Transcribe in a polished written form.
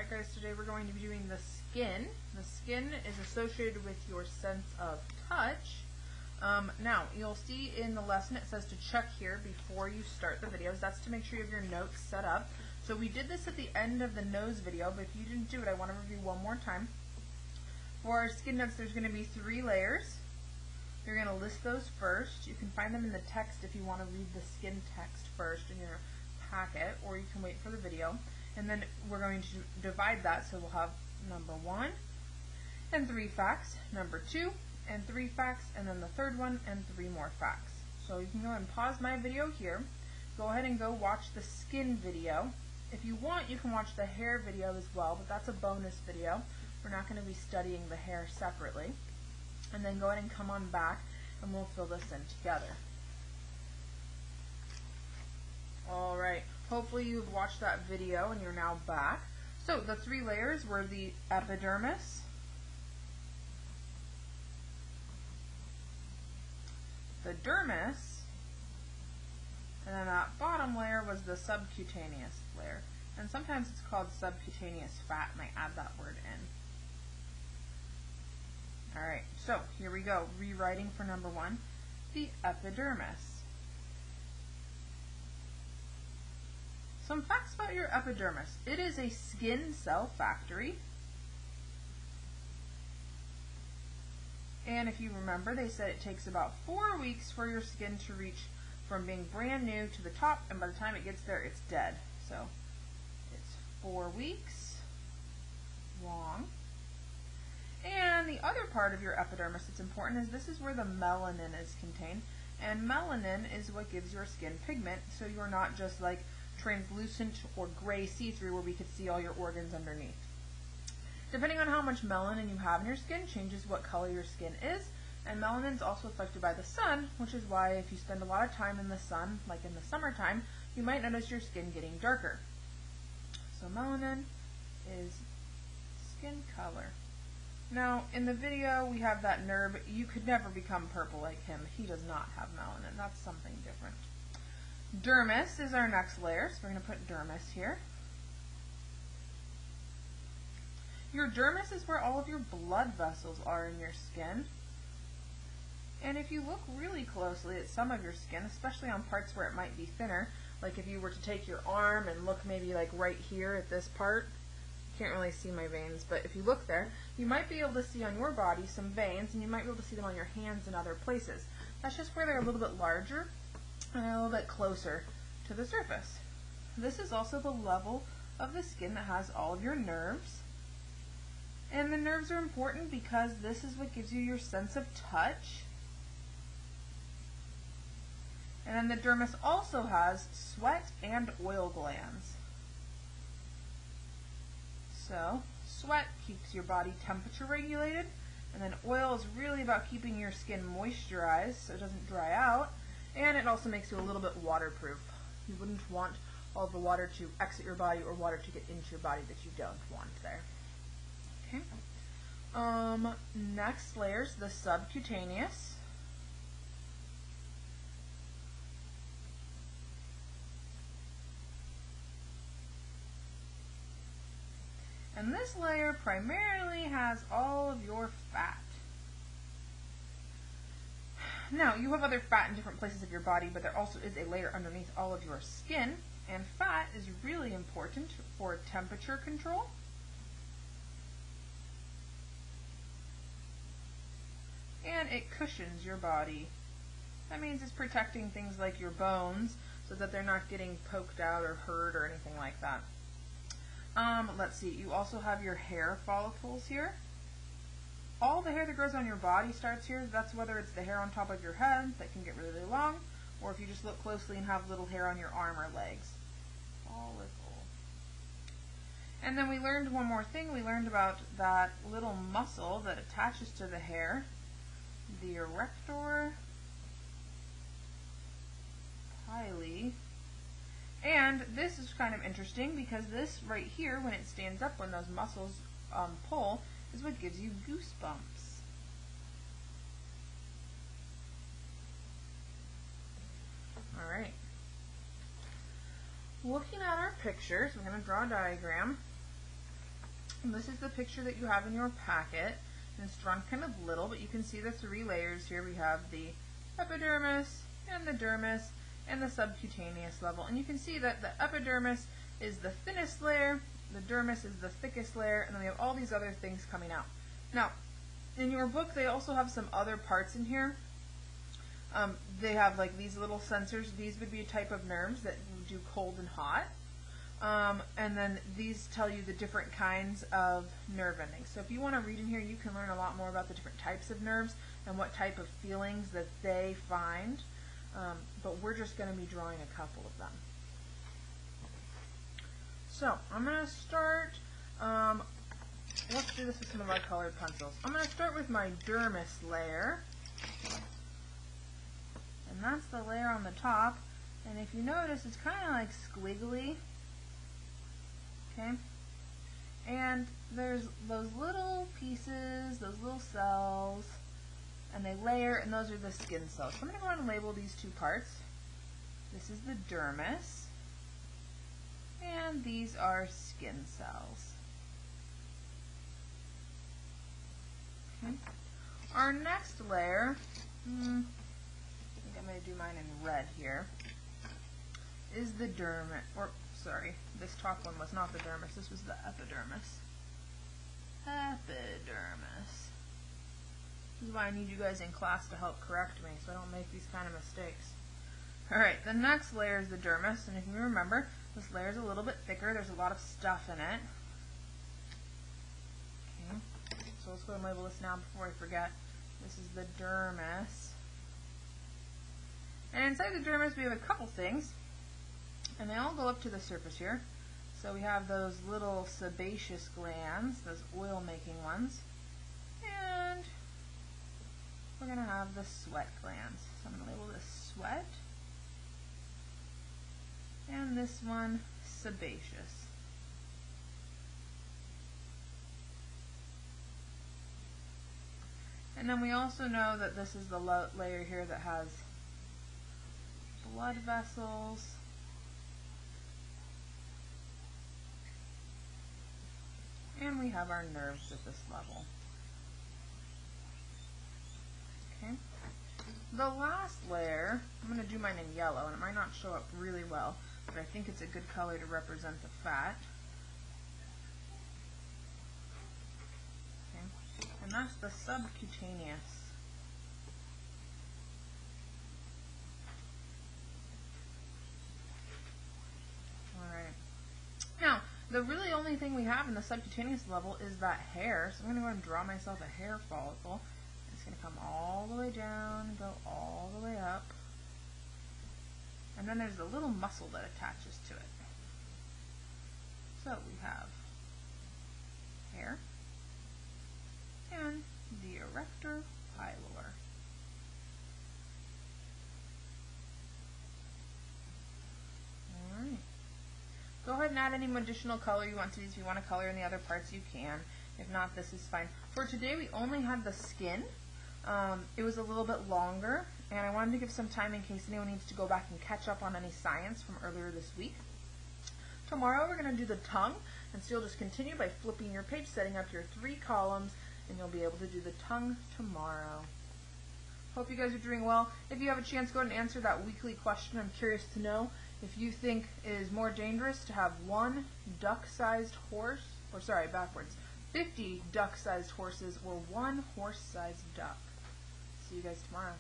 Alright guys, today we're going to be doing the skin. The skin is associated with your sense of touch. Now, you'll see in the lesson it says to check here before you start the videos. That's to make sure you have your notes set up. So we did this at the end of the nose video, but if you didn't do it, I want to review one more time. For our skin notes, there's going to be 3 layers. You're going to list those first. You can find them in the text if you want to read the skin text first in your packet, or you can wait for the video. And then we're going to divide that, so we'll have number 1 and 3 facts, number 2 and 3 facts, and then the third one and 3 more facts. So you can go and pause my video here. Go ahead and go watch the skin video. If you want, you can watch the hair video as well, but that's a bonus video. We're not going to be studying the hair separately. And then go ahead and come on back and we'll fill this in together. Alright, hopefully you've watched that video and you're now back. So the 3 layers were the epidermis, the dermis, and then that bottom layer was the subcutaneous layer. And sometimes it's called subcutaneous fat, and I add that word in. Alright, so here we go. Rewriting for number 1, the epidermis. Some facts about your epidermis. It is a skin cell factory. And if you remember, they said it takes about 4 weeks for your skin to reach from being brand new to the top, and by the time it gets there, it's dead. So it's 4 weeks long. And the other part of your epidermis that's important is this is where the melanin is contained. And melanin is what gives your skin pigment, so you're not just like translucent or gray see-through where we could see all your organs underneath. Depending on how much melanin you have in your skin changes what color your skin is, and melanin is also affected by the sun, which is why if you spend a lot of time in the sun, like in the summertime, you might notice your skin getting darker. So melanin is skin color. Now, in the video, we have that nerd. You could never become purple like him. He does not have melanin. That's something different. Dermis is our next layer, so we're going to put dermis here. Your dermis is where all of your blood vessels are in your skin. And if you look really closely at some of your skin, especially on parts where it might be thinner, like if you were to take your arm and look maybe like right here at this part, can't really see my veins, but if you look there, you might be able to see on your body some veins, and you might be able to see them on your hands and other places. That's just where they're a little bit larger and a little bit closer to the surface. This is also the level of the skin that has all of your nerves. And the nerves are important because this is what gives you your sense of touch. And then the dermis also has sweat and oil glands. So, sweat keeps your body temperature regulated, and then oil is really about keeping your skin moisturized so it doesn't dry out, and it also makes you a little bit waterproof. You wouldn't want all the water to exit your body or water to get into your body that you don't want there. Okay. Next layer is the subcutaneous. And this layer primarily has all of your fat. Now, you have other fat in different places of your body, but there also is a layer underneath all of your skin, and fat is really important for temperature control. And it cushions your body. That means it's protecting things like your bones so that they're not getting poked out or hurt or anything like that. Let's see, you also have your hair follicles here. All the hair that grows on your body starts here. That's whether it's the hair on top of your head that can get really long, or if you just look closely and have little hair on your arm or legs. Follicle. And then we learned one more thing. We learned about that little muscle that attaches to the hair, the erector pili. And this is kind of interesting because this right here, when it stands up, when those muscles pull, is what gives you goosebumps. Alright. Looking at our pictures, we're going to draw a diagram. And this is the picture that you have in your packet. And it's drawn kind of little, but you can see the 3 layers here. We have the epidermis and the dermis and the subcutaneous level. And you can see that the epidermis is the thinnest layer, the dermis is the thickest layer, and then we have all these other things coming out. Now, in your book, they also have some other parts in here. They have like these little sensors. These would be a type of nerves that do cold and hot. And then these tell you the different kinds of nerve endings. So if you want to read in here, you can learn a lot more about the different types of nerves and what type of feelings that they find. But we're just going to be drawing a couple of them. So I'm going to start, let's do this with some of our colored pencils. I'm going to start with my dermis layer. And that's the layer on the top. And if you notice, it's kind of like squiggly. Okay? And there's those little pieces, those little cells, and they layer, and those are the skin cells. So I'm going to go ahead and label these 2 parts. This is the dermis, and these are skin cells. Okay. Our next layer, I think I'm going to do mine in red here, is the dermis, or sorry, this top one was not the dermis, this was the epidermis. Epidermis. This is why I need you guys in class to help correct me so I don't make these kind of mistakes. Alright, the next layer is the dermis, and if you remember, this layer is a little bit thicker, there's a lot of stuff in it. Okay, so let's go and label this now before I forget. This is the dermis. And inside the dermis we have a couple things, and they all go up to the surface here. So we have those little sebaceous glands, those oil-making ones, and we're going to have the sweat glands. So I'm going to label this sweat, and this one sebaceous. And then we also know that this is the layer here that has blood vessels, and we have our nerves at this level. Okay. The last layer, I'm going to do mine in yellow, and it might not show up really well, but I think it's a good color to represent the fat. Okay. And that's the subcutaneous. Alright. Now, the really only thing we have in the subcutaneous level is that hair, so I'm going to go ahead and draw myself a hair follicle. It's going to come all the way down and go all the way up. And then there's a little muscle that attaches to it. So we have hair and the erector pylor. Alright. Go ahead and add any additional color you want to these. If you want to color in the other parts, you can. If not, this is fine. For today, we only had the skin. It was a little bit longer, and I wanted to give some time in case anyone needs to go back and catch up on any science from earlier this week. Tomorrow, we're going to do the tongue, and so you'll just continue by flipping your page, setting up your 3 columns, and you'll be able to do the tongue tomorrow. Hope you guys are doing well. If you have a chance, go ahead and answer that weekly question. I'm curious to know if you think it is more dangerous to have 1 duck-sized horse, or sorry, backwards, 50 duck-sized horses or 1 horse-sized duck. See you guys tomorrow.